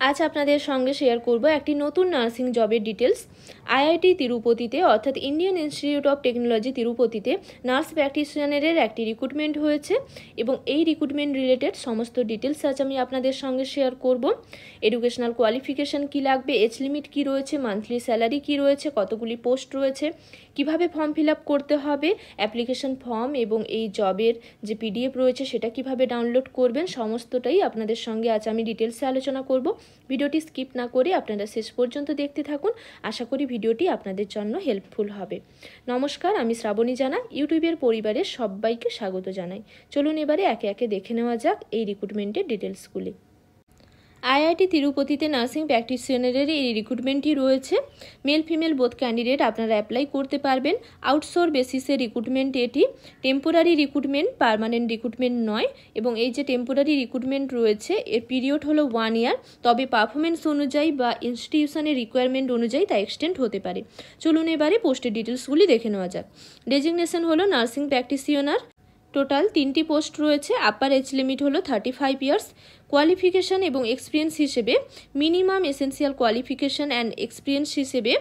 आज आपनादेर संगे शेयर करब एक नतून नार्सिंग जबर डिटेल्स। आईआईटी तिरुपतिते अर्थात इंडियन इन्स्टिट्यूट अफ टेक्नोलॉजी तिरुपतिते नार्स प्रैक्टिशनारेर एक रिक्रुटमेंट होयेछे एबं एई रिक्रुटमेंट रिलेटेड समस्त डिटेल्स आज आमि आपनादेर संगे शेयर करब। एडुकेशनल क्वालिफिकेशन कि लागबे, एज लिमिट कि रयेछे, मान्थलि सैलारि कि रयेछे, कतगुली पोस्ट रयेछे, किभाबे फर्म फिल आप करते हबे, एप्लिकेशन फर्म एबं एई जबेर जे पीडीएफ रयेछे सेटा किभाबे डाउनलोड करबेन समस्तटाई आपनादेर संगे आज आमि डिटेल्से आलोचना करब। ভিডিওটি স্কিপ না করে আপনারা শেষ পর্যন্ত দেখতে থাকুন। আশা করি ভিডিওটি আপনাদের জন্য হেল্পফুল হবে। নমস্কার, আমি শ্রাবণী জানা ইউটিউবের পরিবারের সবাইকে স্বাগত জানাই। চলুন এবারে একে একে দেখে নেওয়া যাক এই রিক্রুটমেন্টের ডিটেলসগুলি। आईआईटी तिरुपतिते नार्सिंग प्रैक्टिशनारेर এই রিক্রুটমেন্টটি রয়েছে। মেল ফিমেল বোথ ক্যান্ডিডেট আপনারা অ্যাপ্লাই করতে পারবেন। আউটসোর্স বেসিসে রিক্রুটমেন্ট, এটি টেম্পোরারি রিক্রুটমেন্ট, পার্মানেন্ট রিক্রুটমেন্ট নয়। এবং এই যে টেম্পোরারি রিক্রুটমেন্ট রয়েছে এর পিরিয়ড হলো 1 ইয়ার, তবে পারফরমেন্স অনুযায়ী বা ইনস্টিটিউশনের রিকোয়ারমেন্ট অনুযায়ী তা এক্সটেন্ড হতে পারে। চলুন এবারে পোস্টের ডিটেলসগুলি দেখে নেওয়া যাক। ডেজিগনেশন হলো নার্সিং প্র্যাকটিশনার। টোটাল 3টি পোস্ট রয়েছে। আপার এজ লিমিট হলো 35 ইয়ার্স। কোয়ালিফিকেশন এবং এক্সপিরিয়েন্স হিসেবে minimum essential qualification and experience হিসেবে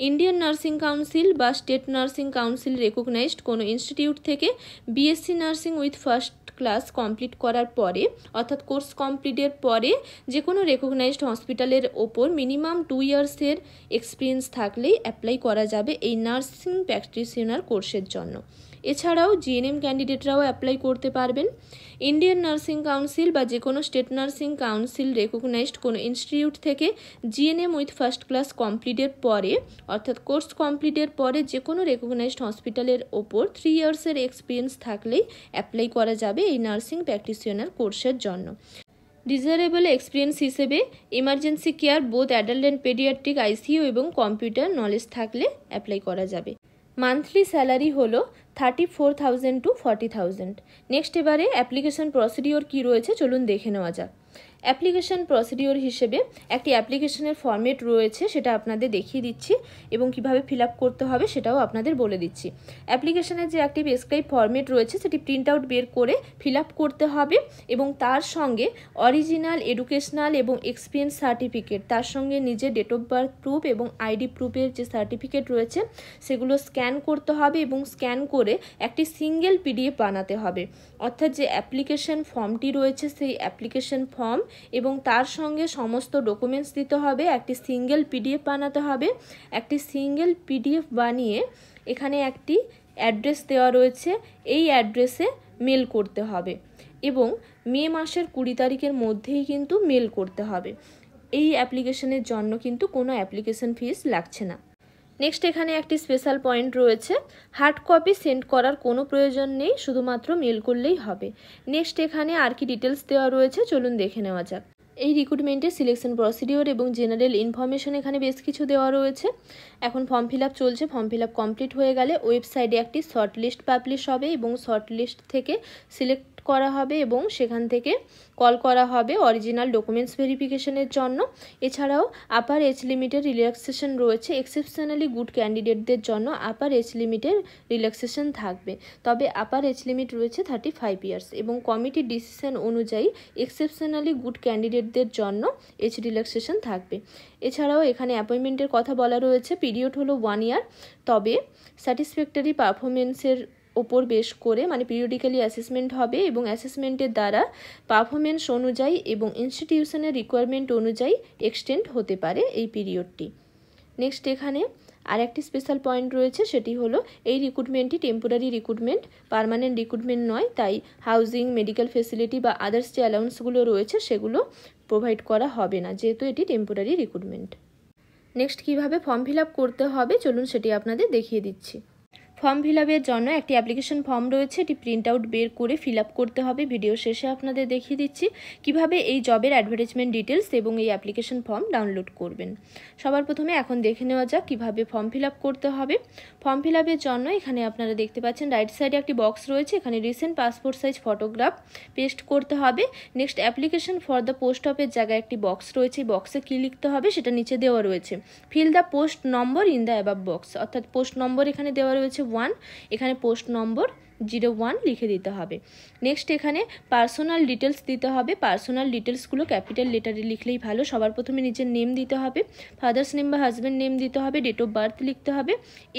ইন্ডিয়ান নার্সিং কাউন্সিল বা স্টেট নার্সিং কাউন্সিল রেকগনাইজড কোনো ইনস্টিটিউট থেকে BSc nursing with first class complete করার পরে অর্থাৎ কোর্স কমপ্লিটের পরে যে কোনো রেকগনাইজড হসপিটালের ওপর মিনিমাম 2 ইয়ার্সের এক্সপিরিয়েন্স থাকলেই অ্যাপ্লাই করা যাবে এই নার্সিং প্র্যাকটিশনার কোর্সের জন্য। এছাড়াও জিএনএম ক্যান্ডিডেটরাও অ্যাপ্লাই করতে পারবেন। ইন্ডিয়ান নার্সিং কাউন্সিল বা যে কোনো স্টেট নার্সিং কাউন্সিল রেকগনাইজড কোনো ইনস্টিটিউট থেকে জিএনএম উইথ ফার্স্ট ক্লাস কমপ্লিটের পরে অর্থাৎ কোর্স কমপ্লিটের পরে যে কোনো রেকগনাইজড হসপিটালের ওপর 3 ইয়ার্সের এক্সপিরিয়েন্স থাকলেই অ্যাপ্লাই করা যাবে এই নার্সিং প্র্যাকটিশনার কোর্সের জন্য। ডিজারেবল এক্সপিরিয়েন্স হিসেবে emergency care both adult and paediatric ICU এবং কম্পিউটার নলেজ থাকলে অ্যাপ্লাই করা যাবে। মান্থলি স্যালারি হলো 34,000 to 40,000। নেক্সট এবারে অ্যাপ্লিকেশন প্রসিডিওর কী রয়েছে চলুন দেখে নেওয়া যাক। অ্যাপ্লিকেশন প্রসিডিওর হিসেবে একটি অ্যাপ্লিকেশনের ফরম্যাট রয়েছে, সেটা আপনাদের দেখিয়ে দিচ্ছি এবং কিভাবে ফিল আপ করতে হবে সেটাও আপনাদের বলে দিচ্ছি। অ্যাপ্লিকেশনের যে একটি প্রেসক্রাইব ফরম্যাট রয়েছে সেটি প্রিন্ট আউট বের করে ফিল আপ করতে হবে এবং তার সঙ্গে অরিজিনাল এডুকেশনাল এবং এক্সপিরিয়েন্স সার্টিফিকেট, তার সঙ্গে নিজের ডেট অফ বার্থ প্রুফ এবং আইডি প্রুফের যে সার্টিফিকেট রয়েছে সেগুলো স্ক্যান করতে হবে এবং স্ক্যান করে একটি সিঙ্গেল পিডিএফ বানাতে হবে। অর্থাৎ যে অ্যাপ্লিকেশন ফর্মটি রয়েছে সেই অ্যাপ্লিকেশন ফর্ম এবং তার সঙ্গে সমস্ত ডকুমেন্টস দিতে হবে, একটি সিঙ্গেল পিডিএফ বানাতে হবে। একটি সিঙ্গেল পিডিএফ বানিয়ে এখানে একটি অ্যাড্রেস দেওয়া রয়েছে, এই অ্যাড্রেসে মেল করতে হবে এবং মে মাসের 20 তারিখের মধ্যেই কিন্তু মেল করতে হবে। এই অ্যাপ্লিকেশনের জন্য কিন্তু কোনো অ্যাপ্লিকেশন ফিস লাগছে না। নেক্সট এখানে একটি স্পেশাল পয়েন্ট রয়েছে, হার্ড কপি সেন্ড করার কোনো প্রয়োজন নেই, শুধুমাত্র মেল করলেই হবে। নেক্সট এখানে আর কি ডিটেলস দেওয়া রয়েছে চলুন দেখে নেওয়া যাক। এই রিক্রুটমেন্টের সিলেকশন প্রসিডিওর এবং জেনারেল ইনফরমেশন এখানে বেশ কিছু দেওয়া রয়েছে। এখন ফর্ম ফিল আপ চলছে। ফর্ম ফিল আপ কমপ্লিট হয়ে গেলে ওয়েবসাইটে একটি শর্ট লিস্ট পাবলিশ হবে এবং শর্ট লিস্ট থেকে সিলেক্ট করা হবে এবং সেখান থেকে কল করা হবে অরিজিনাল ডকুমেন্টস ভেরিফিকেশনের জন্য। এছাড়াও আপার এজ লিমিটের রিল্যাক্সেশন রয়েছে। এক্সেপশনালি গুড ক্যান্ডিডেটদের জন্য আপার এজ লিমিটের রিল্যাক্সেশন থাকবে, তবে আপার এজ লিমিট রয়েছে 35 ইয়ার্স এবং কমিটির ডিসিশন অনুযায়ী এক্সেপশনালি গুড ক্যান্ডিডেটদের জন্য এজ রিল্যাক্সেশন থাকবে। এছাড়াও এখানে অ্যাপয়েন্টমেন্টের কথা বলা রয়েছে। পিরিয়ড হলো 1 ইয়ার, তবে স্যাটিসফ্যাক্টরি পারফরমেন্সের ওপর বেশ করে মানে পিরিয়ডিক্যালি অ্যাসেসমেন্ট হবে এবং অ্যাসেসমেন্টের দ্বারা পারফরমেন্স অনুযায়ী এবং ইনস্টিটিউশনের রিকোয়ারমেন্ট অনুযায়ী এক্সটেন্ড হতে পারে এই পিরিয়ডটি। নেক্সট এখানে আর একটি স্পেশাল পয়েন্ট রয়েছে, সেটি হলো এই রিক্রুটমেন্টটি টেম্পোরারি রিক্রুটমেন্ট, পার্মানেন্ট রিক্রুটমেন্ট নয়, তাই হাউজিং, মেডিকেল ফেসিলিটি বা আদার্স যে অ্যালাউন্সগুলো রয়েছে সেগুলো প্রোভাইড করা হবে না, যেহেতু এটি টেম্পোরারি রিক্রুটমেন্ট। নেক্সট কীভাবে ফর্ম ফিল আপ করতে হবে চলুন সেটি আপনাদের দেখিয়ে দিচ্ছি। ফর্ম ফিল আপের জন্য একটি অ্যাপ্লিকেশন ফর্ম রয়েছে, এটি প্রিন্ট আউট বের করে ফিল আপ করতে হবে। ভিডিও শেষে আপনাদের দেখিয়ে দিচ্ছি কিভাবে এই জবের অ্যাডভার্টাইজমেন্ট ডিটেলস এবং এই অ্যাপ্লিকেশন ফর্ম ডাউনলোড করবেন। সবার প্রথমে এখন দেখে নেওয়া যাক কিভাবে ফর্ম ফিল আপ করতে হবে। ফর্ম ফিল আপের জন্য এখানে আপনারা দেখতে পাচ্ছেন রাইট সাইডে একটি বক্স রয়েছে, এখানে recent passport size photograph paste করতে হবে। Next application for the post অফের জায়গায় একটি বক্স রয়েছে, এই বক্সে কী লিখতে হবে সেটা নিচে দেওয়া রয়েছে। Fill the post number in the above box, অর্থাৎ পোস্ট নম্বর এখানে দেওয়া রয়েছে 1, এখানে পোস্ট নম্বর 01 লিখে দিতে হবে। নেক্সট এখানে পার্সোনাল ডিটেলস দিতে হবে। পার্সোনাল ডিটেলসগুলো ক্যাপিটাল লেটারে লিখলেই ভালো। সবার প্রথমে নিজের নেম দিতে হবে, ফাদার্স নেম বা হাজব্যান্ড নেম দিতে হবে, ডেট অফ বার্থ লিখতে হবে,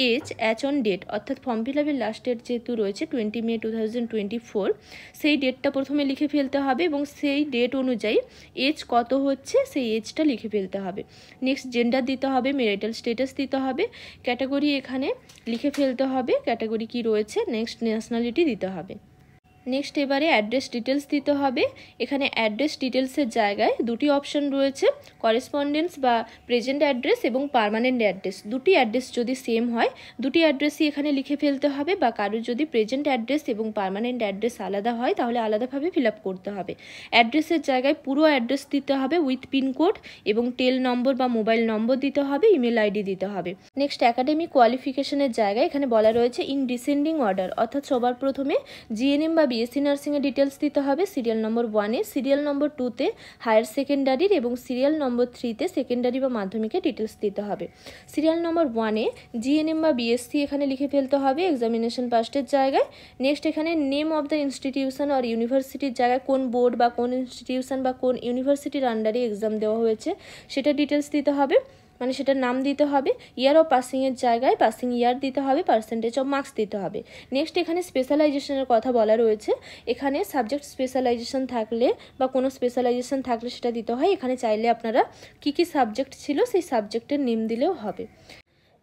এজ অ্যাজ অন ডেট অর্থাৎ ফর্ম ফিল আপের লাস্ট ডেট যেহেতু রয়েছে 20 মে 2024, সেই ডেটটা প্রথমে লিখে ফেলতে হবে এবং সেই ডেট অনুযায়ী এজ কত হচ্ছে সেই এজটা লিখে ফেলতে হবে। নেক্সট জেন্ডার দিতে হবে, মেরিটাল স্ট্যাটাস দিতে হবে, ক্যাটাগরি এখানে লিখে ফেলতে হবে, ক্যাটাগরি কি রয়েছে। নেক্সট ন্যাশনালিটি দিতে হবে। নেক্সট এবারে অ্যাড্রেস ডিটেলস দিতে হবে। এখানে অ্যাড্রেস ডিটেলসের জায়গায় দুটি অপশন রয়েছে, করেসপন্ডেন্স বা প্রেজেন্ট অ্যাড্রেস এবং পার্মানেন্ট অ্যাড্রেস। দুটি অ্যাড্রেস যদি সেম হয় দুটি অ্যাড্রেসই এখানে লিখে ফেলতে হবে, বা কারোর যদি প্রেজেন্ট অ্যাড্রেস এবং পার্মানেন্ট অ্যাড্রেস আলাদা হয় তাহলে আলাদাভাবে ফিল আপ করতে হবে। অ্যাড্রেসের জায়গায় পুরো অ্যাড্রেস দিতে হবে উইথ পিনকোড এবং টেল নম্বর বা মোবাইল নম্বর দিতে হবে, ইমেল আইডি দিতে হবে। নেক্সট একাডেমিক কোয়ালিফিকেশনের জায়গায় এখানে বলা রয়েছে ইন ডিসেন্ডিং অর্ডার, অর্থাৎ সবার প্রথমে জিএনএম বা বিএসসি নার্সিংয়ের ডিটেলস দিতে হবে সিরিয়াল নম্বর 1-এ, সিরিয়াল নম্বর 2-তে হায়ার সেকেন্ডারির এবং সিরিয়াল নম্বর 3-তে সেকেন্ডারি বা মাধ্যমিকের ডিটেলস দিতে হবে। সিরিয়াল নম্বর 1-এ জিএনএম বা বিএসসি এখানে লিখে ফেলতে হবে এক্সামিনেশন পাস্টের জায়গায়। নেক্সট এখানে নেম অফ দ্য ইনস্টিটিউশন আর ইউনিভার্সিটির জায়গায় কোন বোর্ড বা কোন ইনস্টিটিউশন বা কোন ইউনিভার্সিটির আন্ডারে এক্সাম দেওয়া হয়েছে সেটা ডিটেলস দিতে হবে, মানে সেটার নাম দিতে হবে। ইয়ার অফ পাসিংয়ের জায়গায় পাসিং ইয়ার দিতে হবে, পার্সেন্টেজ অফ মার্কস দিতে হবে। নেক্সট এখানে স্পেশালাইজেশনের কথা বলা রয়েছে। এখানে সাবজেক্ট স্পেশালাইজেশন থাকলে বা কোনো স্পেশালাইজেশন থাকলে সেটা দিতে হয়। এখানে চাইলে আপনারা কী কী সাবজেক্ট ছিল সেই সাবজেক্টের নেম দিলেও হবে।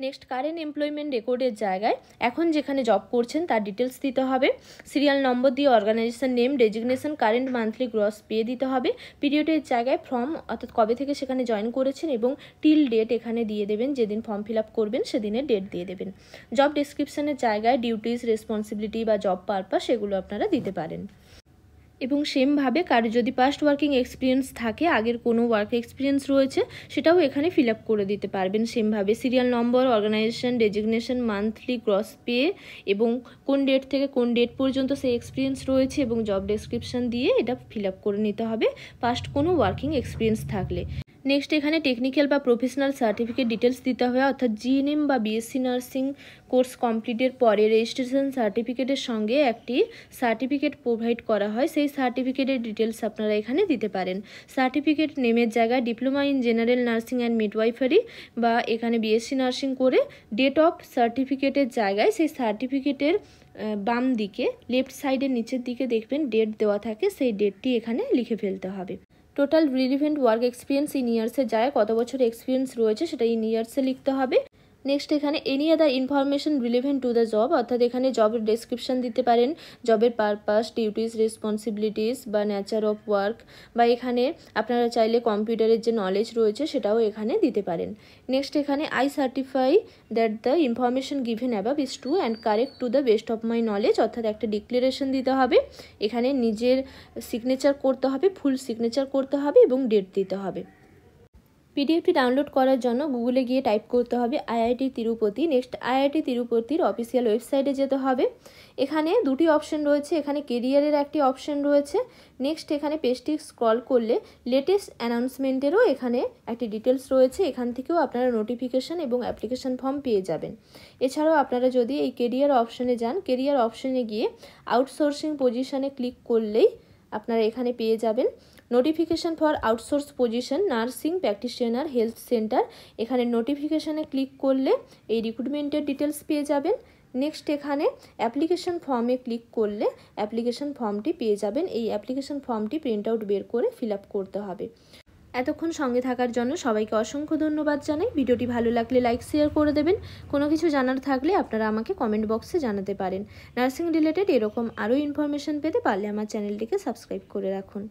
নেক্সট কারেন্ট এমপ্লয়মেন্ট রেকর্ডের জায়গায় এখন যেখানে জব করছেন তার ডিটেলস দিতে হবে। সিরিয়াল নম্বর দিয়ে organisation name, designation, current monthly gross pay দিতে হবে। পিরিয়ডের জায়গায় ফর্ম অর্থাৎ কবে থেকে সেখানে জয়েন করেছেন এবং টিল ডেট এখানে দিয়ে দেবেন, যেদিন ফর্ম ফিল আপ করবেন সেদিনের ডেট দিয়ে দেবেন। জব ডেসক্রিপশনের জায়গায় ডিউটিস, রেসপন্সিবিলিটি বা জব পারপাস এগুলো আপনারা দিতে পারেন। এবং সেমভাবে কারো যদি পাস্ট ওয়ার্কিং এক্সপিরিয়েন্স থাকে, আগের কোনো ওয়ার্ক এক্সপিরিয়েন্স রয়েছে সেটাও এখানে ফিল আপ করে দিতে পারবেন সেমভাবে। Serial number, organisation, designation, monthly gross pay এবং কোন ডেট থেকে কোন ডেট পর্যন্ত সেই এক্সপিরিয়েন্স রয়েছে এবং জব ডেসক্রিপশন দিয়ে এটা ফিল আপ করে নিতে হবে পাস্ট কোনো ওয়ার্কিং এক্সপিরিয়েন্স থাকলে। নেক্সট এখানে টেকনিক্যাল বা প্রফেশনাল সার্টিফিকেট ডিটেলস দিতে হবে, অর্থাৎ জিএনএম বা বিএসসি নার্সিং কোর্স কমপ্লিটের পরে রেজিস্ট্রেশন সার্টিফিকেটের সঙ্গে একটি সার্টিফিকেট প্রোভাইড করা হয়, সেই সার্টিফিকেটের ডিটেলস আপনারা এখানে দিতে পারেন। সার্টিফিকেট নেমের জায়গায় diploma in general nursing and midwifery বা এখানে বিএসসি নার্সিং করে ডেট অফ সার্টিফিকেটের জায়গায় সেই সার্টিফিকেটের বাম দিকে লেফট সাইডের নিচের দিকে দেখবেন ডেট দেওয়া থাকে, সেই ডেটটি এখানে লিখে ফেলতে হবে। Total relevant work experience in ইয়ার্সের জায়গায় কত বছর এক্সপিরিয়েন্স রয়েছে সেটা ইন ইয়ার্সে লিখতে হবে। নেক্সট এখানে any other information relevant to the job, অর্থাৎ এখানে জবের ডেসক্রিপশন দিতে পারেন, জবের পারপাস, ডিউটিস, রেসপন্সিবিলিটিস বা নেচার অফ ওয়ার্ক, বা এখানে আপনারা চাইলে কম্পিউটারের যে নলেজ রয়েছে সেটাও এখানে দিতে পারেন। নেক্সট এখানে I certify that the information given above is true and correct to the best of my knowledge, অর্থাৎ একটা ডিক্লারেশন দিতে হবে। এখানে নিজের সিগনেচার করতে হবে, ফুল সিগনেচার করতে হবে এবং ডেট দিতে হবে। পিডিএফটি ডাউনলোড করার জন্য গুগলে গিয়ে টাইপ করতে হবে আইআইটি তিরুপতি। নেক্সট আইআইটি তিরুপতির অফিসিয়াল ওয়েবসাইটে যেতে হবে। এখানে দুটি অপশন রয়েছে, এখানে কেরিয়ারের একটি অপশন রয়েছে। নেক্সট এখানে পেজটি স্ক্রল করলে লেটেস্ট অ্যানাউন্সমেন্টেরও এখানে একটি ডিটেলস রয়েছে, এখান থেকেও আপনারা নোটিফিকেশান এবং অ্যাপ্লিকেশান ফর্ম পেয়ে যাবেন। এছাড়াও আপনারা যদি এই কেরিয়ার অপশনে যান, কেরিয়ার অপশনে গিয়ে আউটসোর্সিং পজিশনে ক্লিক করলেই আপনারা এখানে পেয়ে যাবেন notification for outsource position nursing practitioner health centre. এখানে নোটিফিকেশানে ক্লিক করলে এই রিক্রুটমেন্টের ডিটেলস পেয়ে যাবেন। নেক্সট এখানে অ্যাপ্লিকেশন ফর্মে ক্লিক করলে অ্যাপ্লিকেশন ফর্মটি পেয়ে যাবেন। এই অ্যাপ্লিকেশন ফর্মটি প্রিন্ট আউট বের করে ফিল আপ করতে হবে। এতক্ষণ সঙ্গে থাকার জন্য সবাইকে অসংখ্য ধন্যবাদ জানাই। ভিডিওটি ভালো লাগলে লাইক শেয়ার করে দেবেন। কোনো কিছু জানার থাকলে আপনারা আমাকে কমেন্ট বক্সে জানাতে পারেন। নার্সিং রিলেটেড এরকম আরও ইনফরমেশন পেতে পারলে আমার চ্যানেলটিকে সাবস্ক্রাইব করে রাখুন।